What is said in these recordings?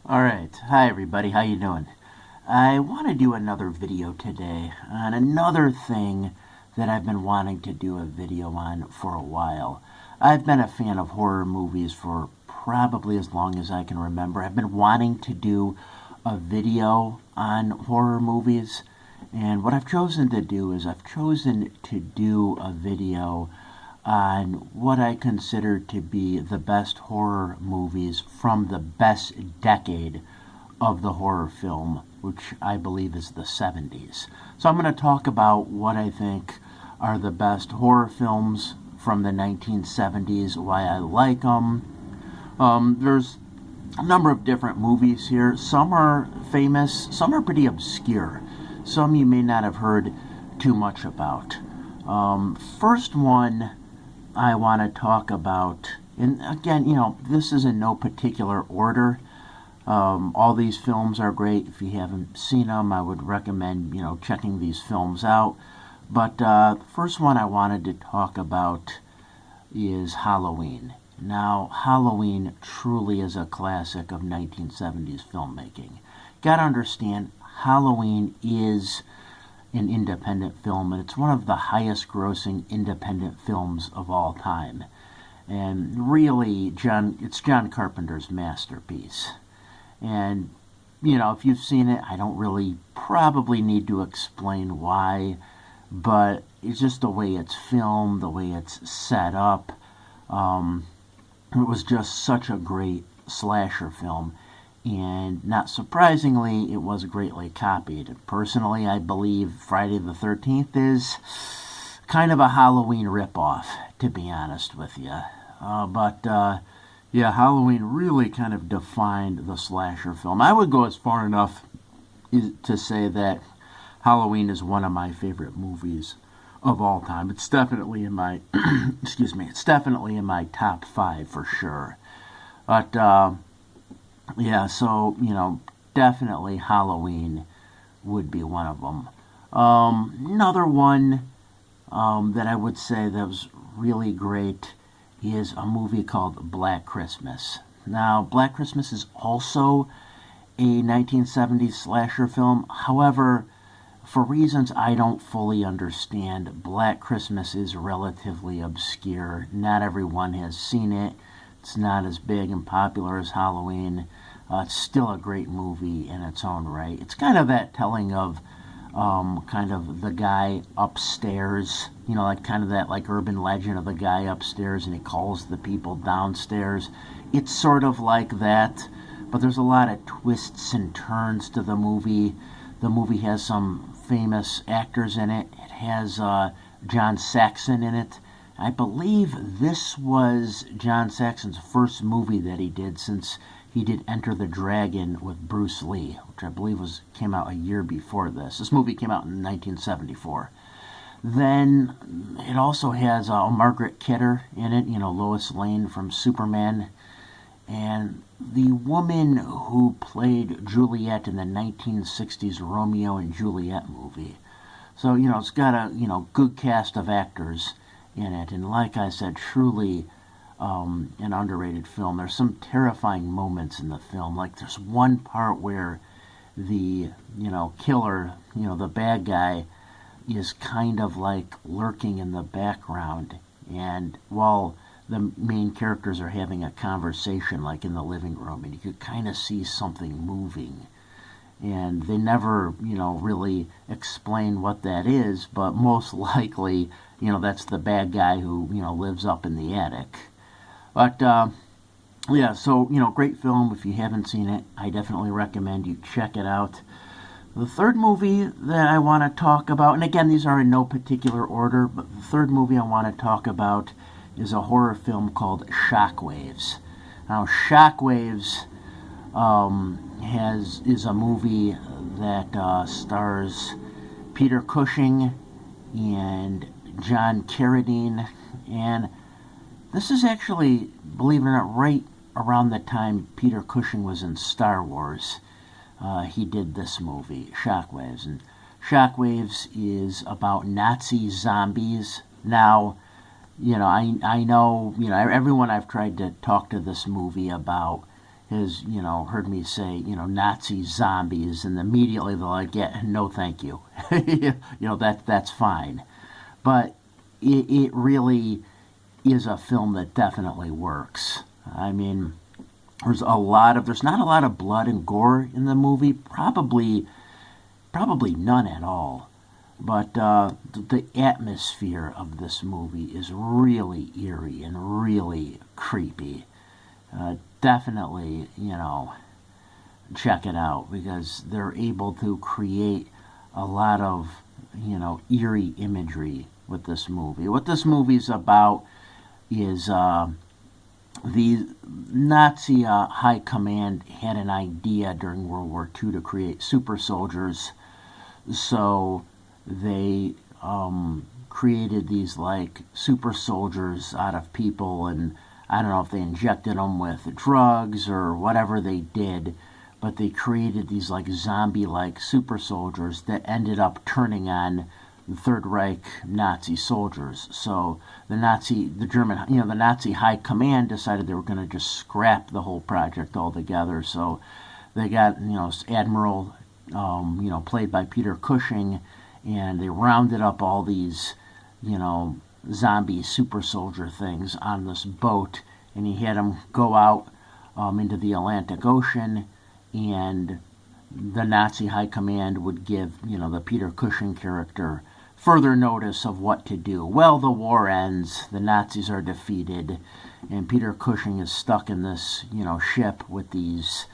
Alright, hi everybody, how you doing? I want to do another video today on another thing that I've been wanting to do a video on for a while. I've been a fan of horror movies for probably as long as I can remember. I've been wanting to do a video on horror movies, and what I've chosen to do is I've chosen to do a video on what I consider to be the best horror movies from the best decade of the horror film, which I believe is the 70s. So I'm going to talk about what I think are the best horror films from the 1970s, why I like them. There's a number of different movies here. Some are famous, some are pretty obscure. Some you may not have heard too much about. First one I want to talk about, and again, this is in no particular order. All these films are great. If you haven't seen them, I would recommend, checking these films out. But the first one I wanted to talk about is Halloween. Now, Halloween truly is a classic of 1970s filmmaking. Gotta understand, Halloween is an independent film, and it's one of the highest grossing independent films of all time. And really, it's John Carpenter's masterpiece. And, if you've seen it, I don't really probably need to explain why, but it's just the way it's filmed, the way it's set up. It was just such a great slasher film. And not surprisingly, it was greatly copied. Personally, I believe Friday the 13th is kind of a Halloween ripoff, to be honest with you. Yeah, Halloween really kind of defined the slasher film. I would go as far enough to say that Halloween is one of my favorite movies of all time. It's definitely in my, excuse me, it's definitely in my top five for sure. But, yeah, so, definitely Halloween would be one of them. Another one that I would say that was really great is a movie called Black Christmas. Now, Black Christmas is also a 1970s slasher film. However, for reasons I don't fully understand, Black Christmas is relatively obscure. Not everyone has seen it. It's not as big and popular as Halloween. It's still a great movie in its own right. It's kind of that telling of kind of the guy upstairs, like kind of that like urban legend of the guy upstairs and he calls the people downstairs. It's sort of like that, but there's a lot of twists and turns to the movie. The movie has some famous actors in it. It has John Saxon in it. I believe this was John Saxon's first movie that he did since he did Enter the Dragon with Bruce Lee, which I believe came out a year before this. This movie came out in 1974. Then it also has Margaret Kidder in it, Lois Lane from Superman. And the woman who played Juliet in the 1960s Romeo and Juliet movie. So, it's got a, good cast of actors in it. And like I said, truly an underrated film. There's some terrifying moments in the film. Like there's one part where the, killer, the bad guy, is kind of like lurking in the background. And while the main characters are having a conversation, like in the living room, and you could kind of see something moving. And they never, really explain what that is, but most likely, that's the bad guy who, lives up in the attic. But, yeah, so, great film. If you haven't seen it, I definitely recommend you check it out. The third movie that I want to talk about, and again, these are in no particular order, but the third movie I want to talk about is a horror film called Shockwaves. Now, Shockwaves is a movie that stars Peter Cushing and John Carradine, and this is actually, believe it or not, right around the time Peter Cushing was in Star Wars. He did this movie, Shockwaves. And Shockwaves is about Nazi zombies. Now, I know, everyone I've tried to talk to this movie about has, heard me say, Nazi zombies, and immediately they're like, yeah, no, thank you. That's fine. But it really is a film that definitely works. I mean, there's not a lot of blood and gore in the movie, probably none at all. But the atmosphere of this movie is really eerie and really creepy. Definitely, check it out because they're able to create a lot of, eerie imagery with this movie. What this movie's about is the Nazi high command had an idea during World War II to create super soldiers. So they created these like super soldiers out of people, and I don't know if they injected them with drugs or whatever they did, but they created these like zombie-like super soldiers that ended up turning on the Third Reich Nazi soldiers. So the Nazi high command decided they were going to just scrap the whole project altogether. So they got, Admiral, played by Peter Cushing, and they rounded up all these, zombie super soldier things on this boat, and he had them go out into the Atlantic Ocean, and the Nazi high command would give, the Peter Cushing character further notice of what to do. Well, the war ends, the Nazis are defeated, and Peter Cushing is stuck in this, ship with these,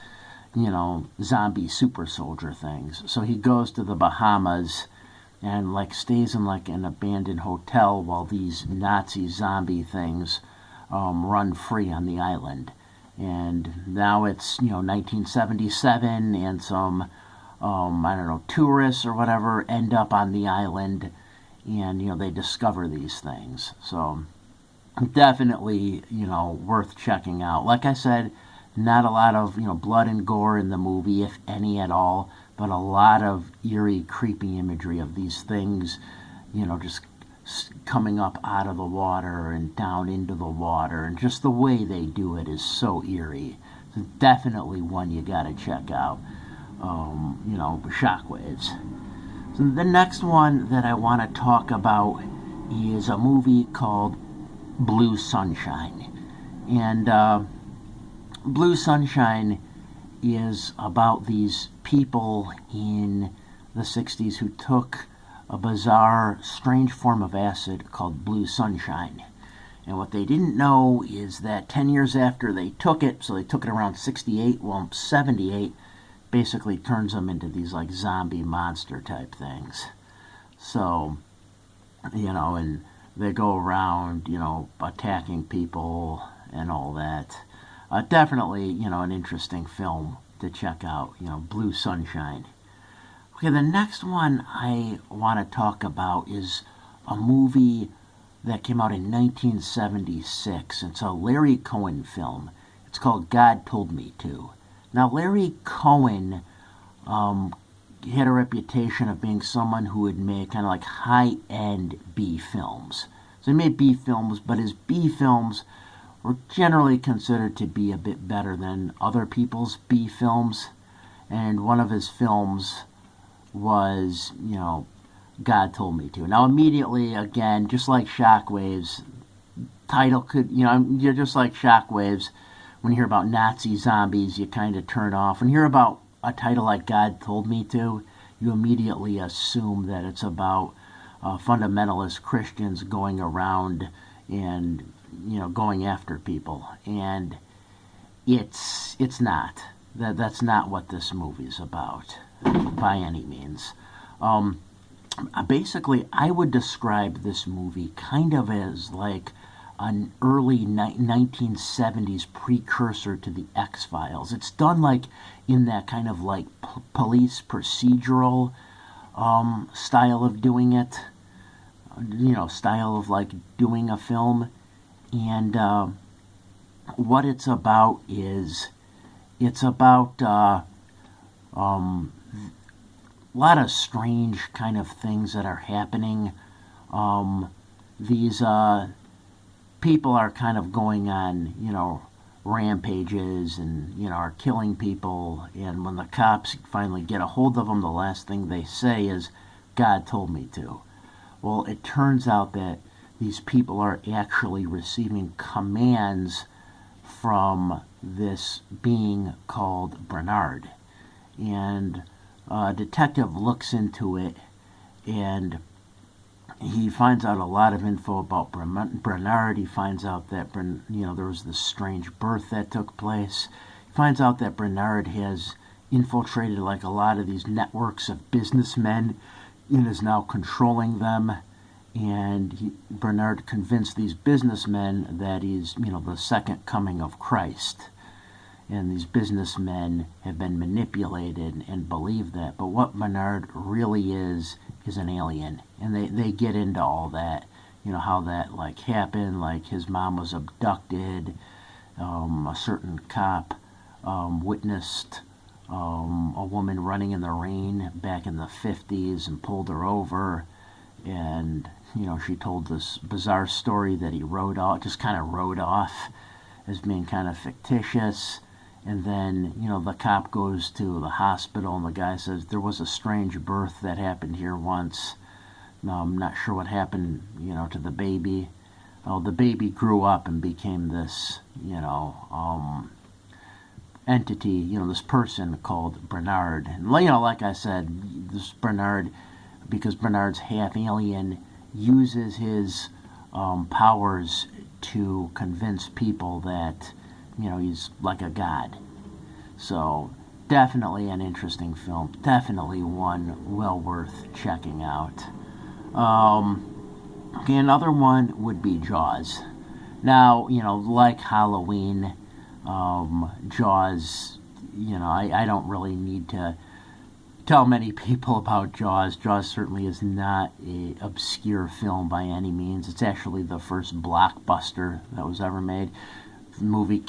zombie super soldier things. So he goes to the Bahamas and stays in an abandoned hotel while these Nazi zombie things run free on the island. And now it's 1977, and some tourists or whatever end up on the island, and they discover these things. So definitely worth checking out. Like I said, not a lot of blood and gore in the movie, if any at all, but a lot of eerie, creepy imagery of these things, just coming up out of the water and down into the water, and just the way they do it is so eerie. So definitely one you gotta check out. Shockwaves. So the next one that I want to talk about is a movie called Blue Sunshine. And Blue Sunshine is about these people in the 60s who took a bizarre, strange form of acid called blue sunshine. And what they didn't know is that 10 years after they took it, so they took it around 68, 78, basically turns them into these zombie monster type things. So, and they go around, attacking people and all that. Definitely, an interesting film to check out, Blue Sunshine. Okay, the next one I want to talk about is a movie that came out in 1976. It's a Larry Cohen film. It's called God Told Me To. Now, Larry Cohen had a reputation of being someone who would make kind of high-end B films. So he made B films, but his B films were generally considered to be a bit better than other people's B films. And one of his films was, God Told Me To. Now, immediately, again, just like Shockwaves, title could, you're just like Shockwaves. When you hear about Nazi zombies, you kind of turn off. When you hear about a title like God Told Me To, you immediately assume that it's about fundamentalist Christians going around and, going after people. And it's not. That's not what this movie's about, by any means. Basically, I would describe this movie kind of as an early 1970s precursor to the X-Files. It's done in that kind of police procedural style of doing it, style of doing a film. And what it's about is it's about a lot of strange kind of things that are happening. These people are kind of going on, rampages and, are killing people. And when the cops finally get a hold of them, the last thing they say is, God told me to. Well, it turns out that these people are actually receiving commands from this being called Bernard. And a detective looks into it, and he finds out a lot of info about Bernard. He finds out that there was this strange birth that took place. He finds out that Bernard has infiltrated like a lot of these networks of businessmen and is now controlling them. And Bernard convinced these businessmen that he's, the second coming of Christ. And these businessmen have been manipulated and believe that. But what Bernard really is an alien. And they get into all that, how that happened, his mom was abducted, a certain cop witnessed a woman running in the rain back in the 50s and pulled her over, and she told this bizarre story that he kind of wrote off as being kind of fictitious. And then, the cop goes to the hospital and the guy says, there was a strange birth that happened here once. No, I'm not sure what happened, to the baby. Oh, the baby grew up and became this, entity, this person called Bernard. And, like I said, this Bernard, because Bernard's half alien, uses his powers to convince people that he's like a god. So definitely an interesting film. Definitely one well worth checking out. Okay, another one would be Jaws. Now, like Halloween, Jaws, I don't really need to tell many people about Jaws. Jaws certainly is not a obscure film by any means. It's actually the first blockbuster that was ever made. The movie